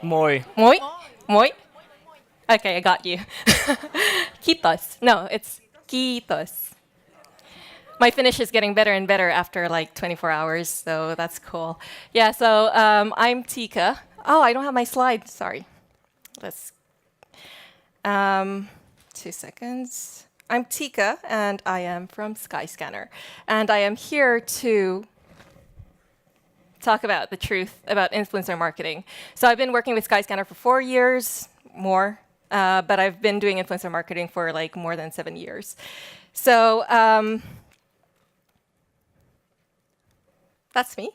Moi. Moi? Moi? Okay, I got you. Kiitos. No, it's kiitos. My Finnish is getting better and better after like 24 hours, so that's cool. Yeah, so I'm Tika. Oh, I don't have my slide. Sorry. Let's. 2 seconds. I'm Tika, and I am from Skyscanner. And I am here to talk about the truth about influencer marketing. So I've been working with Skyscanner for 4 years, more, but I've been doing influencer marketing for like more than 7 years. So that's me.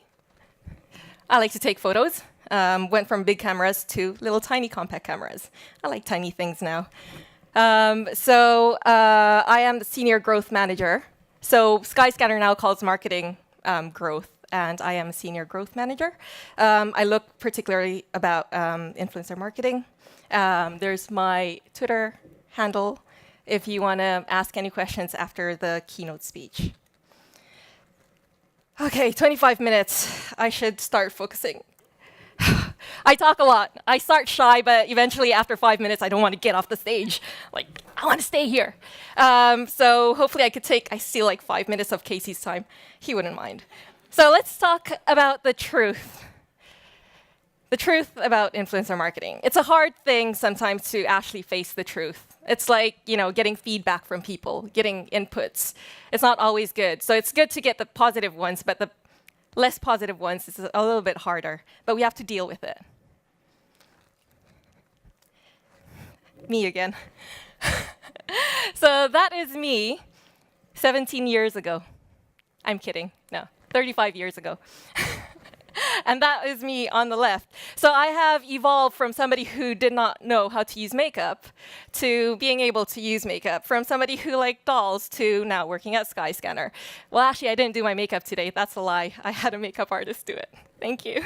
I like to take photos. Went from big cameras to little tiny compact cameras. I like tiny things now. I am the senior growth manager. So Skyscanner now calls marketing growth, and I am a senior growth manager. I look particularly about influencer marketing. There's my Twitter handle if you want to ask any questions after the keynote speech. Okay, 25 minutes. I should start focusing. I talk a lot. I start shy, but eventually after 5 minutes, I don't want to get off the stage. Like, I want to stay here. So hopefully I steal like 5 minutes of Casey's time. He wouldn't mind. So let's talk about the truth. The truth about influencer marketing. It's a hard thing sometimes to actually face the truth. It's like, getting feedback from people, getting inputs. It's not always good. So it's good to get the positive ones, but the less positive ones is a little bit harder. But we have to deal with it. Me again. So that is me 17 years ago. I'm kidding. No, 35 years ago. And that is me on the left. So I have evolved from somebody who did not know how to use makeup to being able to use makeup, from somebody who liked dolls to now working at Skyscanner. Well, actually, I didn't do my makeup today. That's a lie. I had a makeup artist do it. Thank you.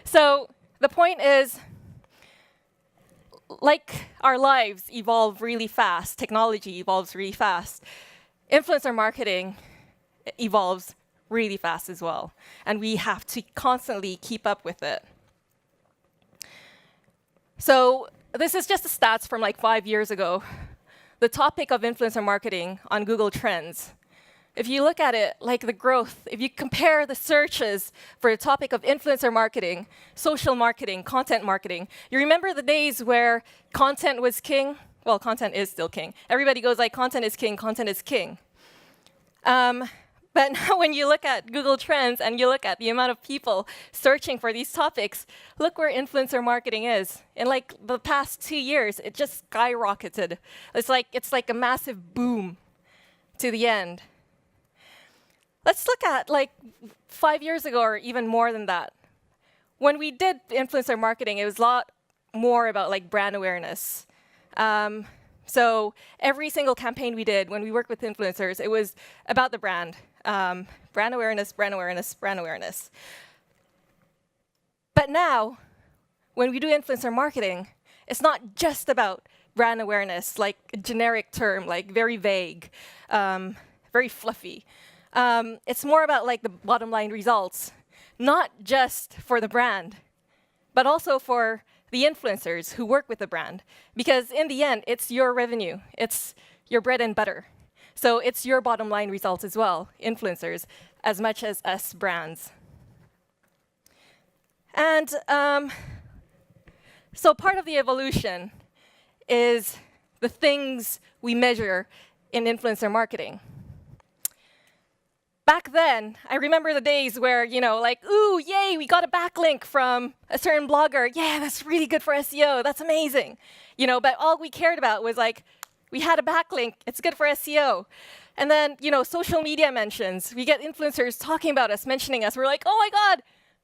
So the point is, like our lives evolve really fast, technology evolves really fast, influencer marketing evolves really fast as well. And we have to constantly keep up with it. So this is just the stats from like 5 years ago. The topic of influencer marketing on Google Trends. If you look at it, like the growth, if you compare the searches for the topic of influencer marketing, social marketing, content marketing, you remember the days where content was king? Well, content is still king. Everybody goes like, content is king, content is king. But now when you look at Google Trends and you look at the amount of people searching for these topics, look where influencer marketing is. In like the past 2 years, it just skyrocketed. It's like a massive boom to the end. Let's look at like 5 years ago or even more than that. When we did influencer marketing, it was a lot more about like brand awareness. So every single campaign we did when we worked with influencers, it was about the brand. Brand awareness, brand awareness, brand awareness. But now, when we do influencer marketing, it's not just about brand awareness, like a generic term, like very vague, very fluffy. It's more about like the bottom line results, not just for the brand, but also for the influencers who work with the brand. Because in the end, it's your revenue. It's your bread and butter. So it's your bottom line results as well, influencers, as much as us brands. And so part of the evolution is the things we measure in influencer marketing. Back then, I remember the days where, like, ooh, yay, we got a backlink from a certain blogger. Yeah, that's really good for SEO. That's amazing. But all we cared about was like, we had a backlink. It's good for SEO. And then, social media mentions. We get influencers talking about us, mentioning us. We're like, oh my God,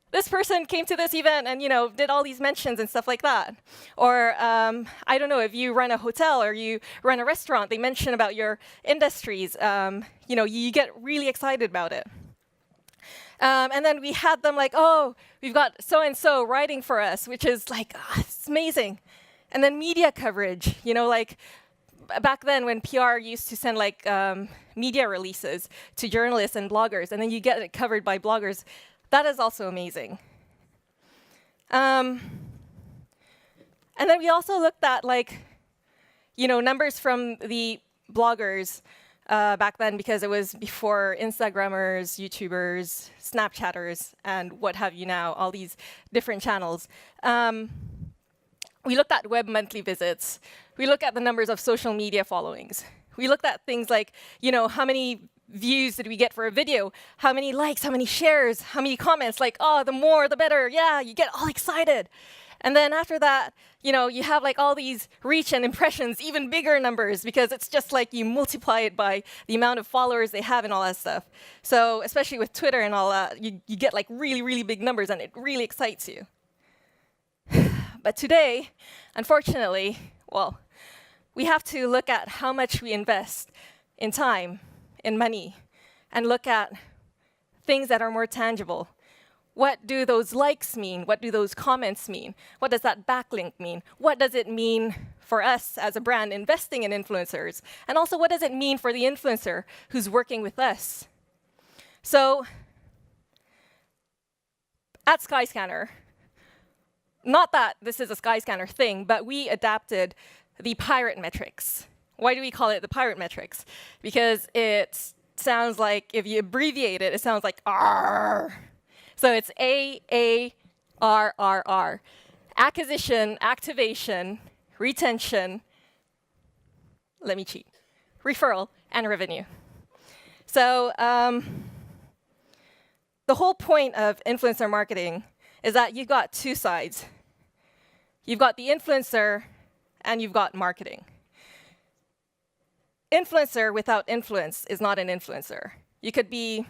this person came to this event and, did all these mentions and stuff like that. Or, I don't know, if you run a hotel or you run a restaurant, they mention about your industries. You get really excited about it. And then we had them like, oh, we've got so-and-so writing for us, which is like, it's amazing. And then media coverage, like back then when PR used to send like media releases to journalists and bloggers, and then you get it covered by bloggers, that is also amazing. And then we also looked at numbers from the bloggers back then, because it was before Instagrammers, YouTubers, Snapchatters, and what have you now, all these different channels. We looked at web monthly visits. We looked at the numbers of social media followings. We looked at things like, how many views did we get for a video? How many likes, how many shares, how many comments? Like, oh, the more, the better. Yeah, you get all excited. And then after that, you have all these reach and impressions, even bigger numbers, because it's just like you multiply it by the amount of followers they have and all that stuff. So especially with Twitter and all that, you get really, really big numbers, and it really excites you. But today, unfortunately, we have to look at how much we invest in time, in money, and look at things that are more tangible. What do those likes mean? What do those comments mean? What does that backlink mean? What does it mean for us as a brand investing in influencers? And also, what does it mean for the influencer who's working with us? So at Skyscanner, not that this is a Skyscanner thing, but we adapted the pirate metrics. Why do we call it the pirate metrics? Because it sounds like, if you abbreviate it, it sounds like R. So it's AARRR. Acquisition, activation, retention, let me cheat, referral, and revenue. So the whole point of influencer marketing is that you've got two sides. You've got the influencer, and you've got marketing. Influencer without influence is not an influencer. You could be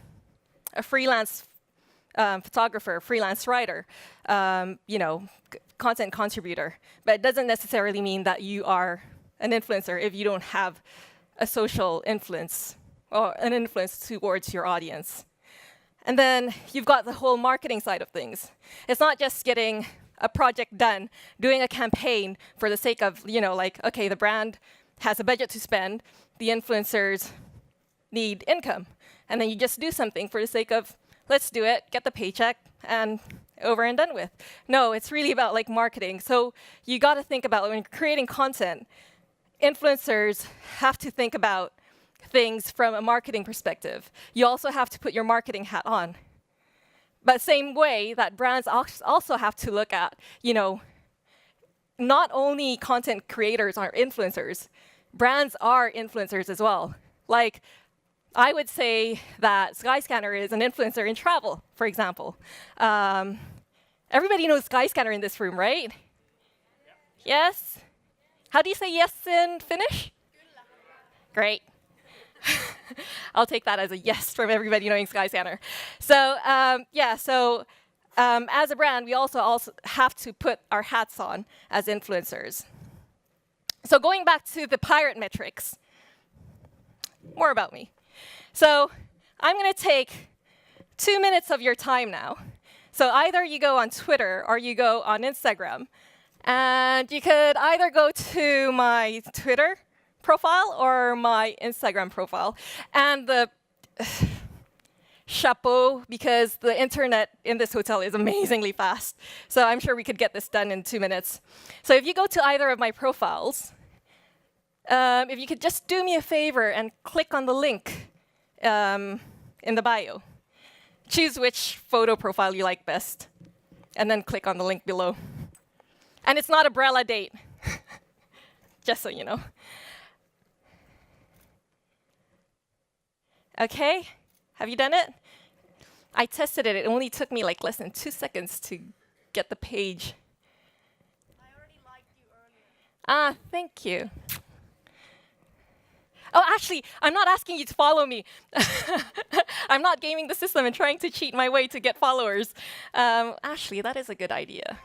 a freelance photographer, freelance writer, content contributor, but it doesn't necessarily mean that you are an influencer if you don't have a social influence or an influence towards your audience. And then you've got the whole marketing side of things. It's not just getting a project done, doing a campaign for the sake of, okay, the brand has a budget to spend, the influencers need income, and then you just do something for the sake of, let's do it, get the paycheck, and over and done with. No, it's really about marketing. So you got to think about, when creating content, influencers have to think about things from a marketing perspective. You also have to put your marketing hat on. But same way that brands also have to look at, not only content creators are influencers, brands are influencers as well. I would say that Skyscanner is an influencer in travel, for example. Everybody knows Skyscanner in this room, right? Yes? How do you say yes in Finnish? Great. I'll take that as a yes from everybody knowing Skyscanner. So as a brand, we also have to put our hats on as influencers. So going back to the pirate metrics, more about me. So I'm going to take 2 minutes of your time now. So either you go on Twitter or you go on Instagram. And you could either go to my Twitter profile or my Instagram profile. And the chapeau, because the internet in this hotel is amazingly fast. So I'm sure we could get this done in 2 minutes. So if you go to either of my profiles, if you could just do me a favor and click on the link in the bio. Choose which photo profile you like best, and then click on the link below. And it's not a Brella date, just so you know. Okay, have you done it? I tested it. It only took me less than 2 seconds to get the page. I already liked you earlier. Thank you. Oh, actually, I'm not asking you to follow me. I'm not gaming the system and trying to cheat my way to get followers. Actually, that is a good idea.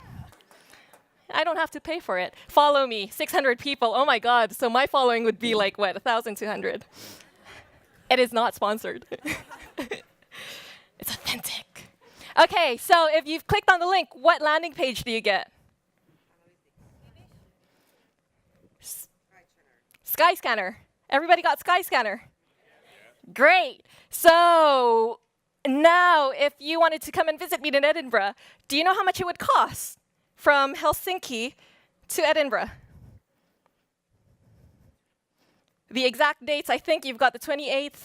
I don't have to pay for it. Follow me, 600 people. Oh my God, so my following would be 1,200. It is not sponsored. It's authentic. Okay, so if you've clicked on the link, what landing page do you get? Skyscanner. Everybody got Skyscanner? Yeah. Great. So now, if you wanted to come and visit me in Edinburgh, do you know how much it would cost from Helsinki to Edinburgh. The exact dates, I think you've got the 28th,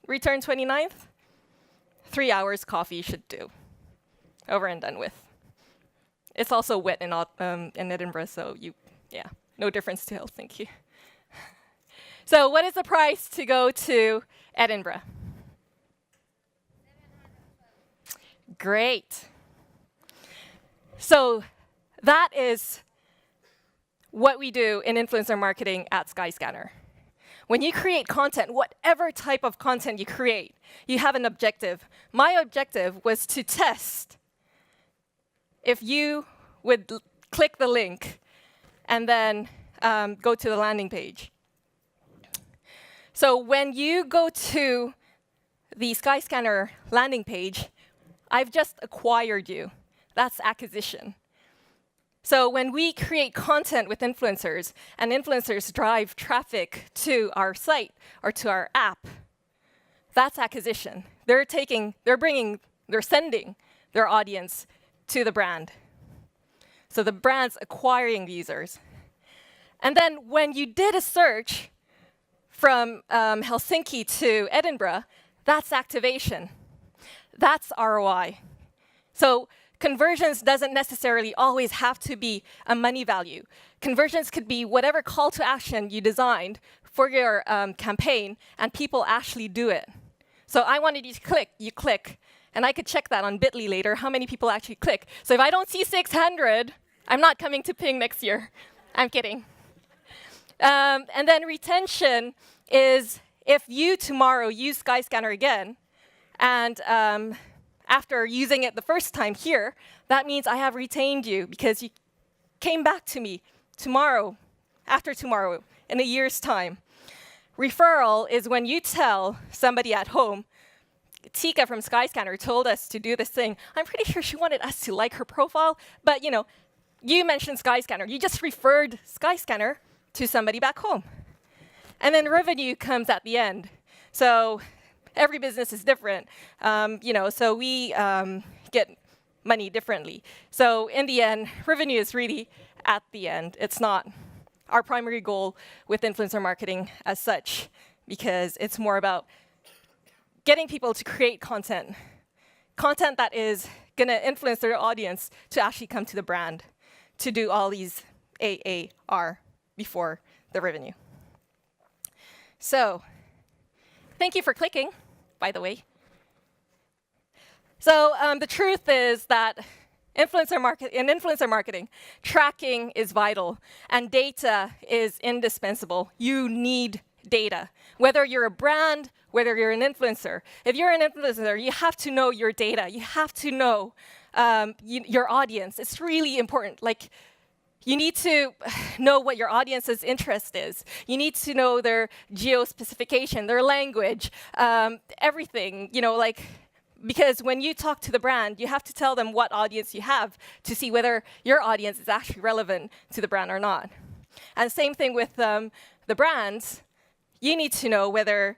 return 29th. 3 hours coffee should do. Over and done with. It's also wet in Edinburgh, so no difference to Helsinki. So what is the price to go to Edinburgh? Great. So that is what we do in influencer marketing at Skyscanner. When you create content, whatever type of content you create, you have an objective. My objective was to test if you would click the link and then go to the landing page. So when you go to the Skyscanner landing page, I've just acquired you. That's acquisition. So when we create content with influencers, and influencers drive traffic to our site or to our app, that's acquisition. They're sending their audience to the brand. So the brand's acquiring users. And then when you did a search from Helsinki to Edinburgh, that's activation. That's ROI. So conversions doesn't necessarily always have to be a money value. Conversions could be whatever call to action you designed for your campaign, and people actually do it. So I wanted you to click, you click, and I could check that on Bitly later, how many people actually click. So if I don't see 600, I'm not coming to PING next year. I'm kidding. And then retention is if you tomorrow use Skyscanner again, and after using it the first time here, that means I have retained you because you came back to me tomorrow, after tomorrow, in a year's time. Referral is when you tell somebody at home, Tika from Skyscanner told us to do this thing. I'm pretty sure she wanted us to like her profile, but you mentioned Skyscanner. You just referred Skyscanner to somebody back home. And then revenue comes at the end. So every business is different, so we get money differently. So in the end, revenue is really at the end. It's not our primary goal with influencer marketing as such, because it's more about getting people to create content that is going to influence their audience to actually come to the brand, to do all these AAR before the revenue. So thank you for clicking, by the way. So the truth is that in influencer marketing, tracking is vital, and data is indispensable. You need data. Whether you're a brand, whether you're an influencer. If you're an influencer, you have to know your data. You have to know your audience. It's really important. You need to know what your audience's interest is. You need to know their geo-specification, their language, everything, because when you talk to the brand, you have to tell them what audience you have to see whether your audience is actually relevant to the brand or not. And same thing with the brands. You need to know whether,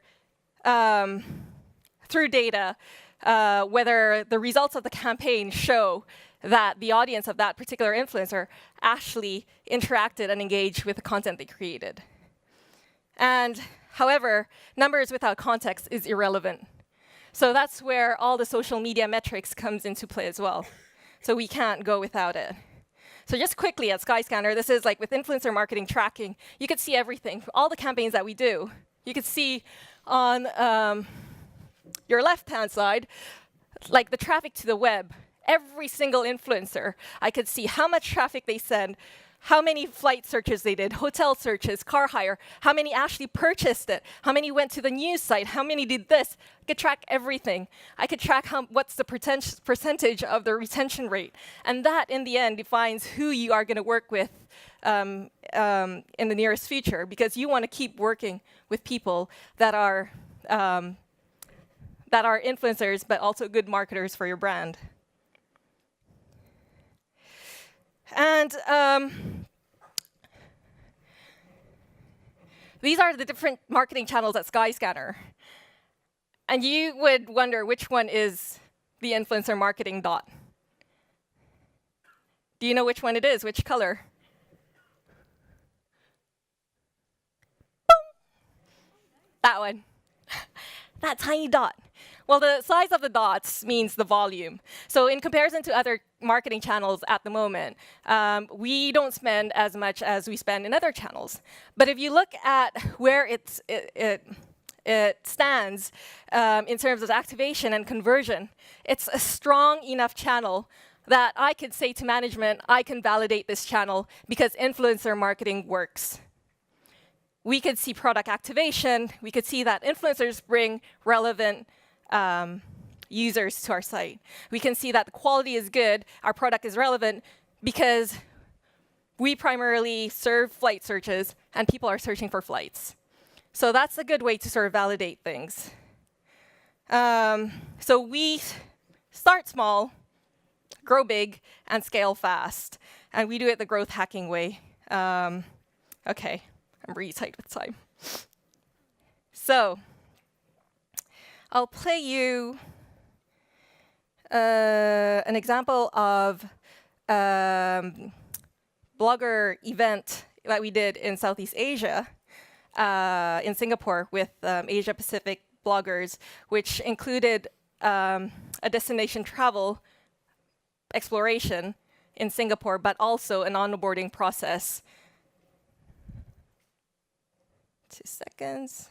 through data, whether the results of the campaign show that the audience of that particular influencer actually interacted and engaged with the content they created. And however, numbers without context is irrelevant. So that's where all the social media metrics comes into play as well. So we can't go without it. So just quickly at Skyscanner, this is with influencer marketing tracking, you could see everything, all the campaigns that we do. You could see on your left-hand side, the traffic to the web. Every single influencer, I could see how much traffic they send, how many flight searches they did, hotel searches, car hire, how many actually purchased it, how many went to the news site, how many did this. I could track everything. I could track what's the percentage of the retention rate. And that, in the end, defines who you are going to work with in the nearest future, because you want to keep working with people that are influencers, but also good marketers for your brand. And these are the different marketing channels at Skyscanner. And you would wonder which one is the influencer marketing dot. Do you know which one it is? Which color? That one. That tiny dot. Well, the size of the dots means the volume. So in comparison to other marketing channels at the moment, we don't spend as much as we spend in other channels. But if you look at where it stands in terms of activation and conversion, it's a strong enough channel that I could say to management, I can validate this channel because influencer marketing works. We could see product activation. We could see that influencers bring relevant users to our site. We can see that the quality is good, our product is relevant, because we primarily serve flight searches, and people are searching for flights. So that's a good way to sort of validate things. So we start small, grow big, and scale fast. And we do it the growth hacking way. OK, I'm really tight with time. So I'll play you an example of blogger event that we did in Southeast Asia, in Singapore, with Asia Pacific bloggers, which included a destination travel exploration in Singapore, but also an onboarding process. 2 seconds.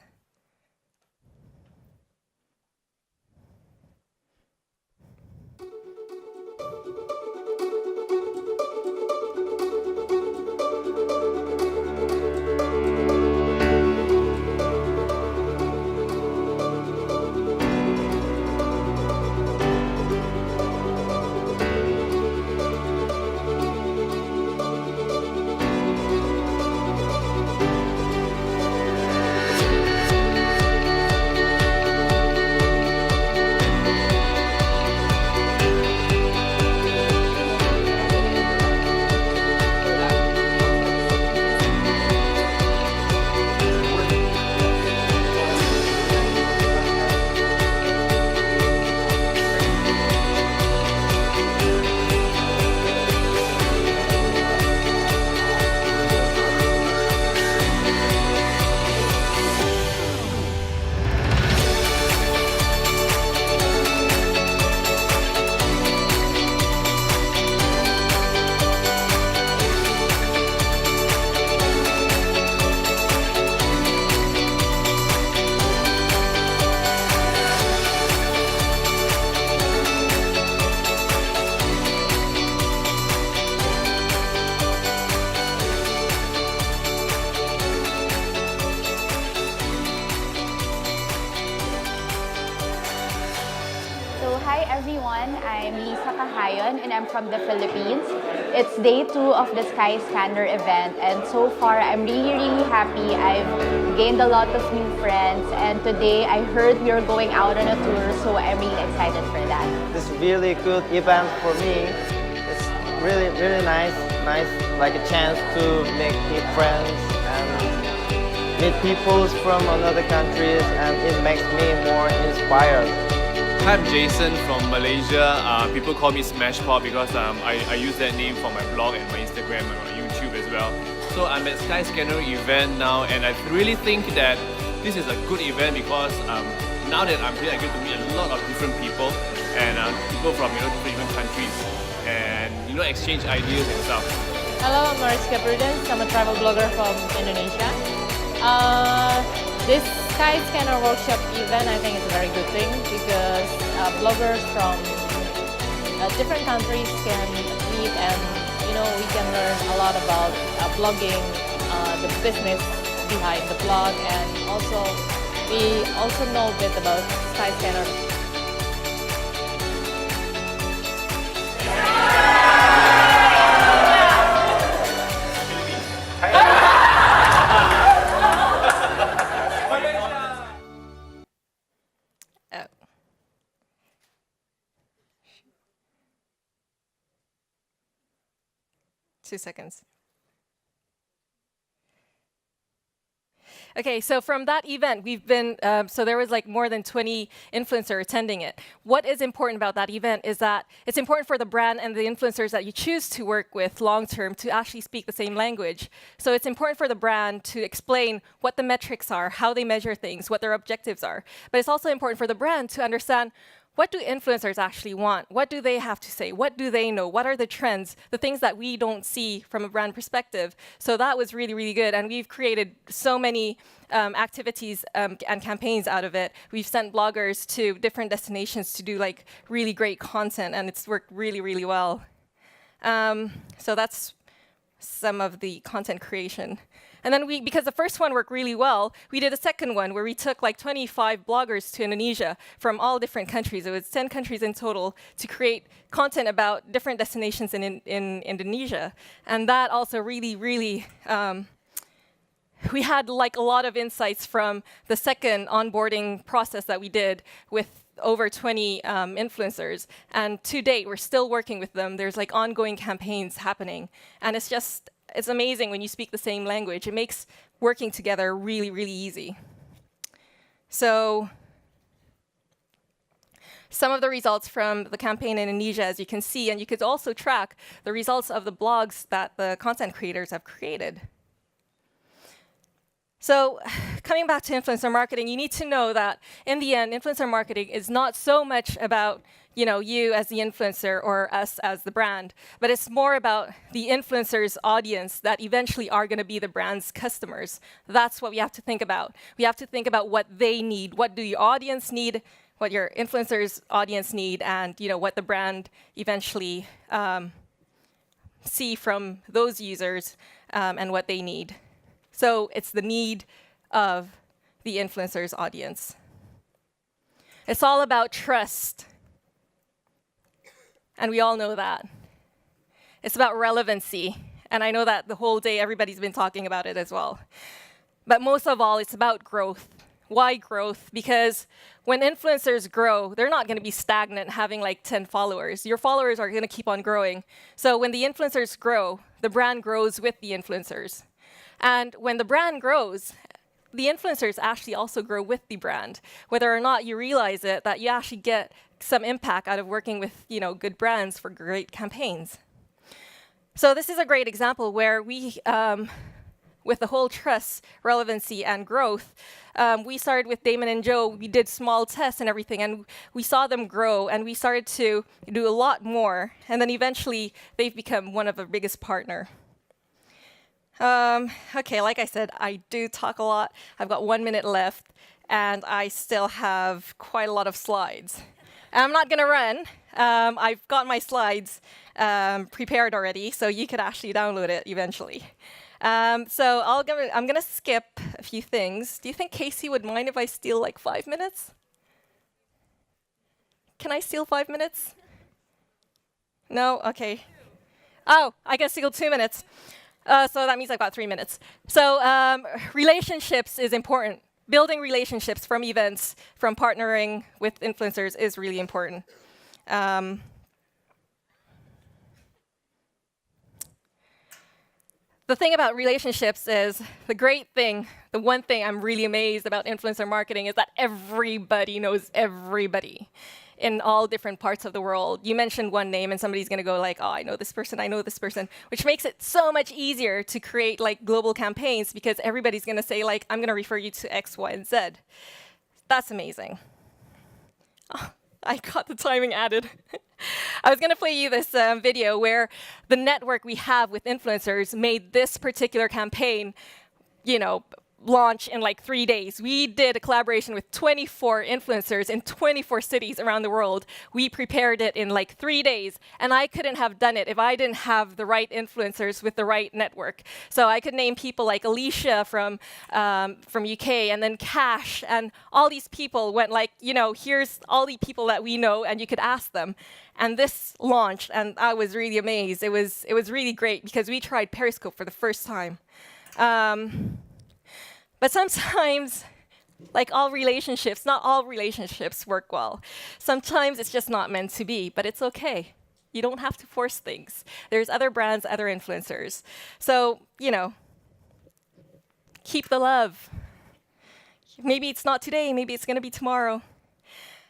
And I'm from the Philippines. It's day 2 of the Skyscanner event, and so far I'm really happy. I've gained a lot of new friends, and today I heard we are going out on a tour, so I'm really excited for that. This is a really good event for me. It's really nice, like a chance to make new friends and meet people from other countries, and it makes me more inspired. Hi, I'm Jason from Malaysia. People call me Smash Pop because I use that name for my blog and my Instagram and my YouTube as well. So I'm at Skyscanner event now, and I really think that this is a good event because now that I'm here, I get to meet a lot of different people and people from different countries, and exchange ideas and stuff. Hello, I'm Mariska Prudence. I'm a travel blogger from Indonesia. This Skyscanner workshop event, I think, is a very good thing because bloggers from different countries can meet, and we can learn a lot about blogging, the business behind the blog, and also we also know a bit about Skyscanner. Two seconds. Okay, so from that event, we've been, so there was like more than 20 influencers attending it. What is important about that event is that it's important for the brand and the influencers that you choose to work with long-term to actually speak the same language. So it's important for the brand to explain what the metrics are, how they measure things, what their objectives are. But it's also important for the brand to understand what do influencers actually want? What do they have to say? What do they know? What are the trends? The things that we don't see from a brand perspective. So that was really, really good. And we've created so many activities and campaigns out of it. We've sent bloggers to different destinations to do like really great content, and it's worked really, really well. So that's some of the content creation. And then because the first one worked really well, we did a second one where we took like 25 bloggers to Indonesia from all different countries. It was 10 countries in total to create content about different destinations in Indonesia. And that also really, really, we had like a lot of insights from the second onboarding process that we did with over 20 influencers. And to date, we're still working with them. There's like ongoing campaigns happening. And it's amazing when you speak the same language. It makes working together really, really easy. So some of the results from the campaign in Indonesia, as you can see, and you could also track the results of the blogs that the content creators have created. So coming back to influencer marketing, you need to know that in the end, influencer marketing is not so much about you as the influencer or us as the brand, but it's more about the influencer's audience that eventually are going to be the brand's customers. That's what we have to think about. We have to think about what they need. What do the audience need? What your influencer's audience need, and what the brand eventually see from those users and what they need. So it's the need of the influencer's audience. It's all about trust. And we all know that. It's about relevancy. And I know that the whole day everybody's been talking about it as well. But most of all, it's about growth. Why growth? Because when influencers grow, they're not going to be stagnant having like 10 followers. Your followers are going to keep on growing. So when the influencers grow, the brand grows with the influencers. And when the brand grows, the influencers actually also grow with the brand. Whether or not you realize it, that you actually get some impact out of working with good brands for great campaigns. So this is a great example where we, with the whole trust, relevancy, and growth, we started with Damon and Joe. We did small tests and everything, and we saw them grow, and we started to do a lot more. And then eventually, they've become one of our biggest partners. Okay, like I said, I do talk a lot. I've got 1 minute left, and I still have quite a lot of slides. I'm not going to run. I've got my slides prepared already, so you could actually download it eventually. So I'm going to skip a few things. Do you think Casey would mind if I steal like 5 minutes? Can I steal 5 minutes? No? Okay. Oh, I can steal 2 minutes. So that means I've got 3 minutes. So relationships is important. Building relationships from events, from partnering with influencers is really important. The thing about relationships is the one thing I'm really amazed about influencer marketing is that everybody knows everybody in all different parts of the world. You mentioned one name and somebody's going to go like, oh, I know this person, which makes it so much easier to create like global campaigns because everybody's going to say like, I'm going to refer you to X, Y, and Z. That's amazing. Oh, I got the timing added. I was going to play you this video where the network we have with influencers made this particular campaign, launch in like 3 days. We did a collaboration with 24 influencers in 24 cities around the world. We prepared it in like 3 days, and I couldn't have done it if I didn't have the right influencers with the right network. So I could name people like Alicia from UK, and then Cash, and all these people went like, here's all the people that we know, and you could ask them. And this launched, and I was really amazed. It was really great because we tried Periscope for the first time. But sometimes, like all relationships, not all relationships work well. Sometimes it's just not meant to be, but it's okay. You don't have to force things. There's other brands, other influencers. So, keep the love. maybe it's not today, maybe it's going to be tomorrow.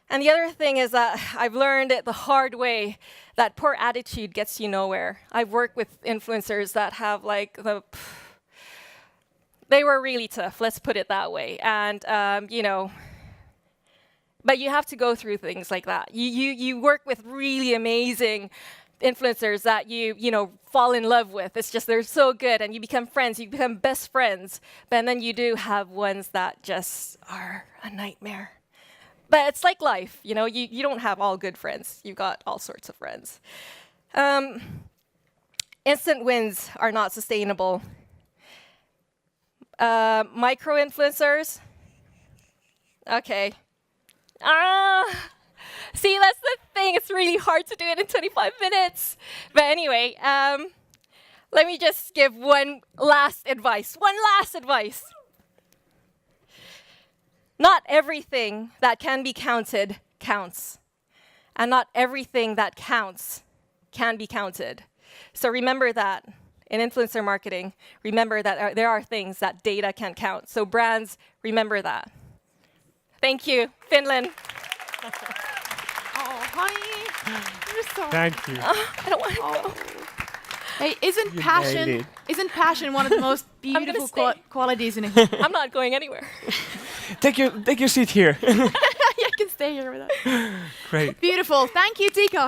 And the other thing is that I've learned it the hard way that poor attitude gets you nowhere. I've worked with influencers that have like they were really tough, let's put it that way. And, you know, but you have to go through things like that. You work with really amazing influencers that you know, fall in love with. It's just they're so good and you become friends, you become best friends. But then you do have ones that just are a nightmare. But it's like life, you know, you don't have all good friends. You've got all sorts of friends. Instant wins are not sustainable. Micro-influencers. Okay. See, that's the thing. It's really hard to do it in 25 minutes. But anyway, let me just give one last advice. Not everything that can be counted counts. And not everything that counts can be counted. So remember that in influencer marketing. Remember that there are things that data can't count. So brands, remember that. Thank you, Finland. Oh, honey, you're so. Thank you. I don't want to go. Hey, isn't You passion nailed one of the most gonna beautiful stay. qualities in a human? I'm not going anywhere. Take your seat here. I can stay here with that. Great. Beautiful. Thank you, Tika.